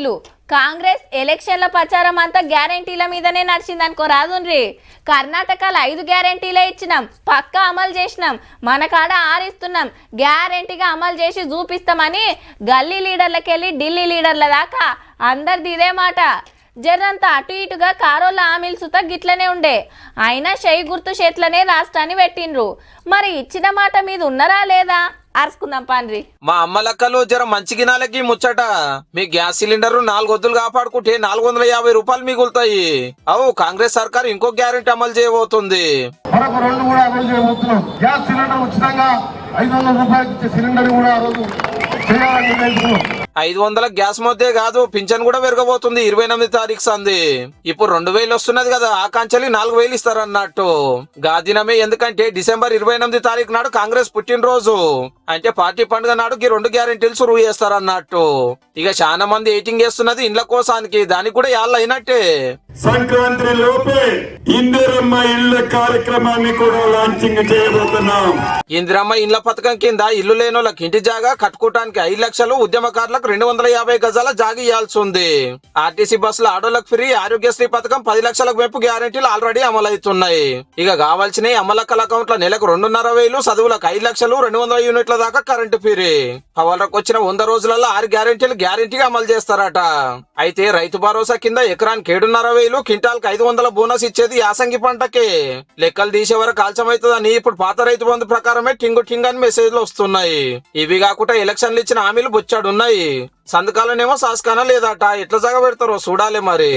గ్యారెంటీలు కాంగ్రెస్ ఎలక్షన్ల ప్రచారం అంతా గ్యారెంటీల మీదనే నడిచిందనుకో రాదుండ్రి. కర్ణాటకలో 5 గ్యారెంటీలే ఇచ్చినాం, పక్కా అమలు చేసినాం, మన కాడ 6 ఇస్తున్నాం, గ్యారెంటీగా అమలు చేసి చూపిస్తామని గల్లీ లీడర్లకెళ్ళి ఢిల్లీ లీడర్ల దాకా అందరిది ఇదే మాట. జర్రంతా అటు ఇటుగా కారోళ్ళ హామీలు సుత గిట్లనే ఉండే, అయినా షెయి గుర్తు చేతులనే రాష్ట్రాన్ని పెట్టిండ్రు. మరి ఇచ్చిన మాట మీద ఉన్నారా లేదా అరుచుకుందాం పాండ్రి. మా అమ్మలక్కలు జర మంచి గినాలకి ముచ్చట. మీ గ్యాస్ సిలిండర్ 4 వద్దులు కాపాడుకుంటే 450 రూపాయలు మిగులుతాయి. అవు కాంగ్రెస్ సర్కార్ ఇంకో గ్యారెంటీ అమలు చేయబోతుంది. మరొక 2 కూడా అమలు చేయబోతున్నాం. గ్యాస్ సిలిండర్ ఉచితంగా 500 రూపాయలు ఇచ్చే సిలిండర్ కూడా ఆ రోజు చేయాలని నిర్ణయించుకున్నాం. 500 గ్యాస్ మొద్దే కాదు, పింఛన్ కూడా పెరగబోతుంది 28 తారీఖు సంది. ఇప్పుడు 2000 వస్తున్నది కదా, ఆ కాంచెలి 4000 ఇస్తారన్నట్టు. గాదినమే, ఎందుకంటే డిసెంబర్ 28 తారీఖు నాడు కాంగ్రెస్ పుట్టినరోజు. అంటే పార్టీ పండుగ నాడు 2 గ్యారెంటీలు సురువు చేస్తారన్నట్టు. ఇక చాలా మంది ఎయిటింగ్ చేస్తున్నది ఇండ్ల కోసానికి, దానికి కూడా యాళ్ళు అయినట్టే. సంక్రాంతి లోపే ఇందిరమ్మ ఇళ్ల కార్యక్రమాన్ని కూడా లాంచింగ్ చేయబోతున్నాం. ఇందిరమ్మ ఇండ్ల పథకం కింద ఇల్లు లేనోళ్ళకి ఇంటి జాగా కట్టుకోవడానికి 5 లక్షలు, ఉద్యమకారులకు 250 గజాల జాగా ఇవ్వాల్సి ఉంది. ఆర్టీసీ బస్సులు ఆడోళ్లకు ఫ్రీ, ఆరోగ్యశ్రీ పథకం 10 లక్షలకు పెంపు గ్యారెంటీలు ఆల్రెడీ అమలవుతున్నాయి. ఇక కావాల్సిన అమ్మలక్కల అకౌంట్ల నెలకు 2,500, చదువులకు 5 లక్షలు, 200 యూనిట్ల దాకా కరెంటు ఫ్రీ. పవర్లకు వచ్చిన 100 రోజులలో 6 గ్యారెంటీలు గ్యారెంటీగా అమలు చేస్తారట. అయితే రైతు భరోసా కింద ఎకరానికి 7,500, క్వింటాల్కి 500 బోనస్ ఇచ్చేది యాసంగి పంటకే. లెక్కలు తీసే వరకు ఆలస్యమవుతుందని ఇప్పుడు పాత రైతు బంధు ప్రకారమే టింగు టింగ్ అని మెసేజ్లు వస్తున్నాయి. ఇవి కాకుండా ఎలక్షన్లు ఇచ్చిన హామీలు బొచ్చాడున్నాయి. సంతకాలనేమో శాసకాన లేదట. ఎట్లా జగ పెడతారో చూడాలి మరి.